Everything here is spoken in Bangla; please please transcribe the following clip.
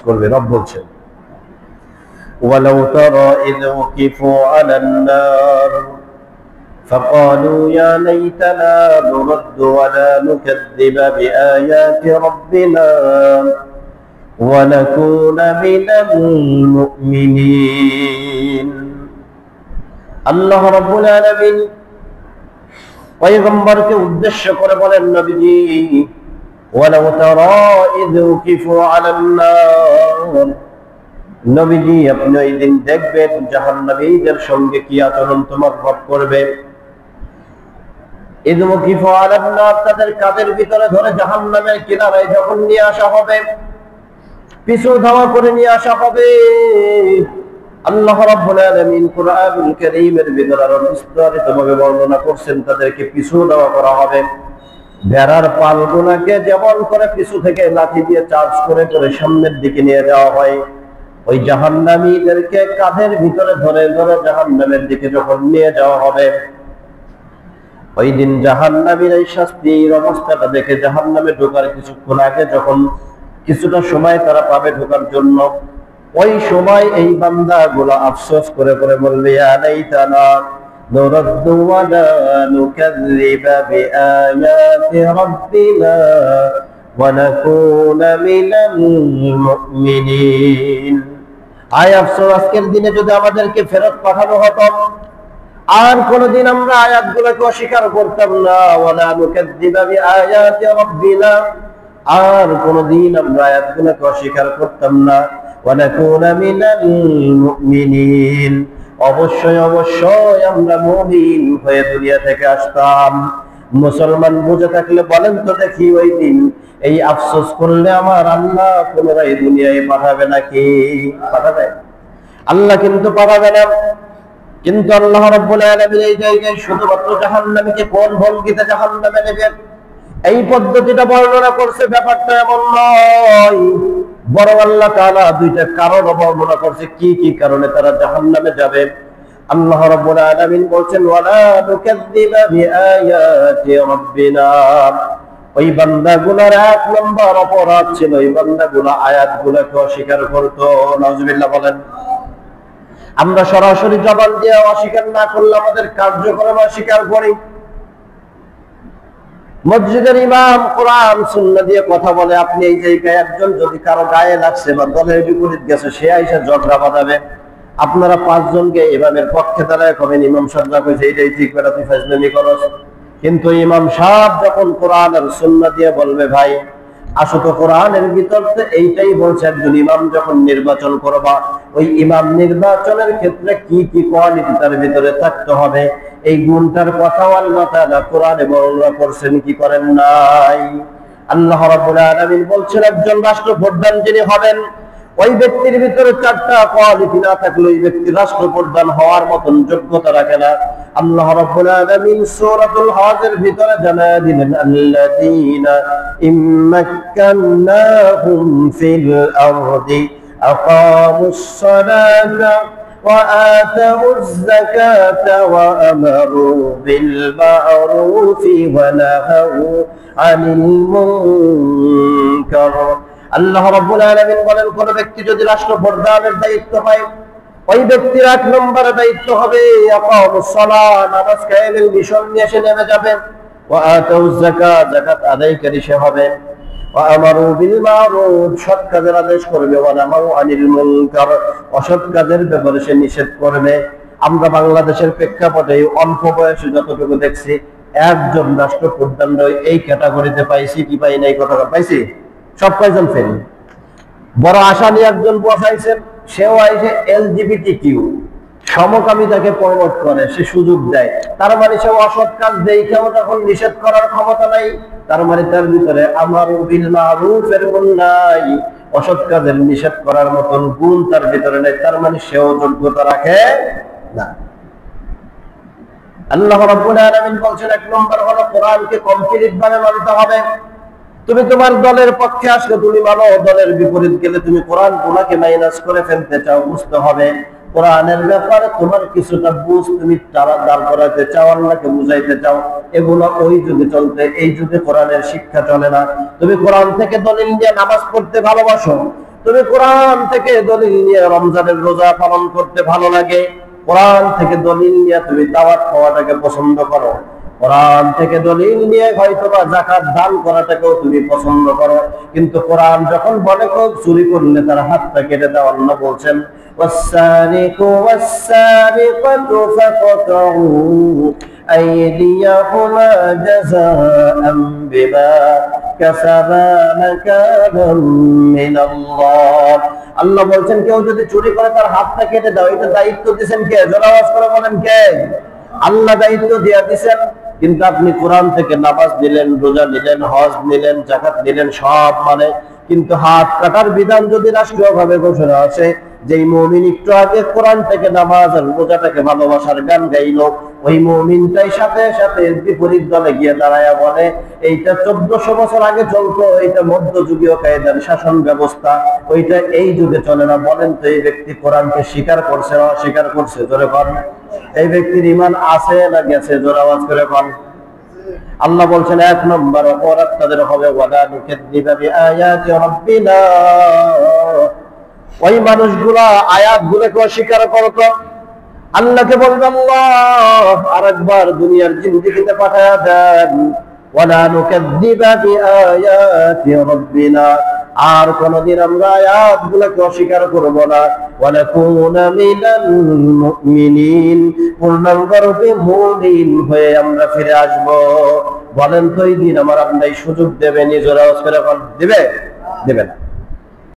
করবে। রব বলছেন ওয়ালাউ তারা ইয ওয়াকিফু আলান নার فقالوا يا ليتنا نرد ولا نكذب بآيات ربنا ونكون من المؤمنين। আল্লাহ রাব্বুল আলামিন পয়গম্বরকে উদ্দেশ্য করে বলেন, নবীজি ওয়ালাউ তারা ইয ওয়াকিফু আলান নার, নবীজি আপনি ওই দিন দেখবেন জাহান্নামীদের সঙ্গে কি আচরণ তোমার রব করবে। ইয ওয়াকিফু আলান নার, তাদের কাঁধের ভিতরে ধরে জাহান্নামের কিনারায় যখন নিয়ে আসা হবে, পিছু ধাওয়া করে নিয়ে আসা হবে। আল্লাহ রাব্বুল আলামিন কুরআনুল কারীমের ভিতরে আরো বিস্তারিতভাবে বর্ণনা করছেন, তাদেরকে পিছু ধাওয়া করা হবে। ভেড়ার পালগুলোকে যেমন করে পিছু থেকে লাঠি দিয়ে চার্জ করে করে সামনের দিকে নিয়ে যাওয়া হয়, ওই জাহান্নামীদেরকে কাঁধের ভিতরে ধরে ধরে জাহান্নামের দিকে যখন নিয়ে যাওয়া হবে, ওই দিন জাহান্নামীর এই শাস্তির অবস্থাটা দেখে জাহান্নামে ঢোকার কিছুক্ষণ আগে যখন কিছুটা সময় তারা পাবে ঢোকার জন্য, ওই সময় এই বান্দাগুলো আফসোস করে করে বলবে ইয়া লাইতানা নুরাদ্দু ওয়া লা নুকাযযিবা বিআয়াতি রাব্বিনা ওয়া নাকুনা মিনাল মুমিনিন। আয় আফসোস, আজকের দিনে যদি আমাদেরকে ফেরত পাঠানো হতো, আর কোনদিন আমরা আয়াতগুলোকে অস্বীকার করতাম না। ওয়া লা নুকাযযিবা বিআয়াতি রাব্বিনা, আর কোনদিন আমরা আয়াতগুলোকে অস্বীকার করতাম না। ওয়া নাকুনা মিনাল মুমিনিন, অবশ্যই অবশ্যই আমরা মুমিন হয়ে দুনিয়া থেকে আসতাম। মুসলমান বুঝে থাকলে বলেন তো দেখি, ওই দিন এই আফসোস করলে আমার আল্লাহ পুনরায় দুনিয়ায় পাঠাবে নাকি? পাঠাবে? আল্লাহ কিন্তু পাঠাবে না। কিন্তু আল্লাহ রাব্বুল আলামিন এই জায়গায় শুধুমাত্র জাহান্নামীকে কোন ভঙ্গিতে জাহান্নামে নেবেন এই পদ্ধতিটা বর্ণনা করছে। ব্যাপারটা এমন নয়, বরং আল্লাহ তাআলা দুইটা কারণ বর্ণনা করছে কি কি কারণে তারা জাহান্নামে যাবে। আল্লাহ রাব্বুল আলামিন বলেন ওয়ালা নুকাযযিবা বিআয়াতি রাব্বিনা, ওই বান্দাগুলোর এক নম্বর অপরাধ ছিল ওই বান্দাগুলো আয়াতগুলোকে অস্বীকার করত। নাউজুবিল্লাহ বলেন। আমরা সরাসরি জবান দিয়ে অস্বীকার না করলে আমাদের কার্যক্রম অস্বীকার করি। মসজিদের ইমাম কোরআন সুন্নাহ দিয়ে কথা বলে, আপনি এই জায়গায় একজন যদি কারো গায়ে লাগছে বা দলের বিপরীত গেছে, সে আইসা ঝগড়া বাঁধাবে, আপনারা পাঁচজনকে ইমামের পক্ষে দাঁড়ায় কবেন ইমাম সাহেব যা কইছে এইটাই ঠিক, বেটা তুই ফাজলামি করস। কিন্তু ইমাম সাহেব যখন কোরআন আর সুন্নাহ দিয়ে বলবে ভাই আসো তো কোরআনের ভিতর এইটাই বলছে, একজন ইমাম যখন নির্বাচন করবা, ওই ইমাম নির্বাচনের ক্ষেত্রে কি কি কোয়ালিটি তার ভিতরে থাকতে হবে, এই গুণটার কথাও আল্লাহ তাআলা কোরআনে বর্ণনা করছেন, কি করেন নাই? আল্লাহ রাব্বুল আলামিন বলছেন একজন রাষ্ট্রপ্রধান যিনি হবেন, ওই ব্যক্তির ভিতরে চারটা কোয়ালিটি না থাকলে ওই ব্যক্তি রাষ্ট্রপ্রধান হওয়ার মতন যোগ্যতা রাখে না। আল্লাহ রাব্বুল আলামিন সূরাতুল হজের ভিতরে জানায় দিলেন আল্লাযীনা ইম্মাক্কান্নাহুম ফিল আরদি আকামুস সালাতা ওয়া আতাউয যাকাতা ওয়া আমারু বিল মা'রুফি ওয়া নাহাউ আনিল মুনকার। আল্লাহ রাব্বুল আলামিন বলেন, কোন ব্যক্তি যদি রাষ্ট্রপ্রধানের দায়িত্ব পায়, ওই ব্যক্তির এক নম্বর দায়িত্ব হবে আকামুস সালাহ, নামাজ কায়েমের মিশন নিয়ে সে নেমে যাবে। ওয়া আতাউয যাকাত, যাকাত আদায়কারী সে হবে। ওয়া আমারু বিল মা'রুফ, সৎ কাজের আদেশ করবে। ওয়া নাহাউ আনিল মুনকার, অসৎ কাজের ব্যাপারে সে নিষেধ করবে। আমরা বাংলাদেশের প্রেক্ষাপটে অল্প বয়সে যতটুকু দেখছি, একজন রাষ্ট্রপ্রধান এই ক্যাটাগরিতে পাইছি কি পাই নাই? কথা পাইছি? সব কয়জন ফেল? বড় আশা নিয়ে একজন বসাইছেন, সেও আইসে LGBTQ সমকামিতাকে প্রমোট করে, সে সুযোগ দেয়। তার মানে সে অসৎ কাজ দেখেও যখন নিষেধ করার ক্ষমতা নাই, তার মানে তার ভিতরে আমারু বিল মা'রুফের গুণ নাই, অসৎ কাজের নিষেধ করার মতন গুণ তার ভিতরে নাই, তার মানে সেও যোগ্যতা রাখে না। আল্লাহ রাব্বুল আলামিন বলছেন এক নম্বর হলো কোরআনকে কমপ্লিট ভাবে মানতে হবে। তুমি তোমার দলের পক্ষে আসলে তুমি মানো, দলের বিপরীত গেলে তুমি কোরআন গুনাকে মাইনাস করে ফেলতে চাও, বুঝতে হবে কোরআনের ব্যাপারে তোমার কিছুটা বুঝ তুমি দাঁড় করাতে চাও, আল্লাহকে বুঝাইতে চাও। এগুলো ওই যুগে চলতে, এই যুগে কোরআনের শিক্ষা চলে না। তুমি কোরআন থেকে দলিল দিয়ে নামাজ পড়তে ভালোবাসো, তুমি কোরআন থেকে দলিল নিয়ে রমজানের রোজা পালন করতে ভালো লাগে, কোরআন থেকে দলিল নিয়ে তুমি দাওয়াত খাওয়াটাকে পছন্দ করো, কোরআন থেকে দলিল নিয়ে হয়তোবা যাকাত দান করাটাকেও তুমি পছন্দ করো, কিন্তু কোরআন যখন বলে কেউ চুরি করলে তার হাতটা কেটে দাও, আল্লাহ বলছেন ওয়াস-সারিকু ওয়াস-সারিকাতু ফাকতাউ আইদিয়াহুমা জাযাআন বিমা কাসাবা নাকালাম মিনাল্লাহ। আল্লাহ বলছেন কেউ যদি চুরি করে তার হাতটা কেটে দাও, এটা দায়িত্ব দিয়েছেন কে? জোরে আওয়াজ করে বলেন কে? আল্লাহ দায়িত্ব দিয়ে দিয়েছেন। কিন্তু আপনি কোরআন থেকে নামাজ নিলেন, রোজা নিলেন, হজ নিলেন, যাকাত নিলেন, সব মানে, কিন্তু হাত কাটার বিধান যদি রাষ্ট্রীয়ভাবে ঘোষণা আছে, যেই মুমিন একটু আগে কোরআন থেকে নামাজ আর রোজাটাকে ভালোবাসার গান গাইলো, ওই মুমিনটাই সাথে সাথে বিপরীত দলে গিয়ে দাঁড়ায়া বলে এইটা 1400 বছর আগে চলতো, এইটা মধ্যযুগীয় কায়দার শাসন ব্যবস্থা, ওইটা এই যুগে চলে না। বলেন তো এই ব্যক্তি কোরআনকে স্বীকার করছে না অস্বীকার করছে? জোরে বল। এই ব্যক্তির ঈমান আছে না গেছে? জোরে আওয়াজ করে বল। আল্লাহ বলছেন 1 নম্বর অপরাধ তাদের হবে ওয়ালা নুকাদ্দিবা বিআয়াতি রাব্বিনা, ওই মানুষগুলা আয়াতগুলোকে অস্বীকার করতো। আল্লাহকে বলবে আল্লাহ আরেকবার দুনিয়ার জিন্দেগিতে পাঠায়া দেন, ওয়ালা নুকাদ্দিবা বিআয়াতি রাব্বিনা, আর কোনদিন আমরা আয়াতগুলোকে অস্বীকার করব না, ওয়া নাকুনা মিনাল মুমিনিন, পূর্ণাঙ্গরূপে মুমিন হয়ে আমরা ফিরে আসব। বলেন তো এই দিন আমার আপনার সুযোগ দেবে? নিজের আওয়াজ করে দিবে? দেবে না।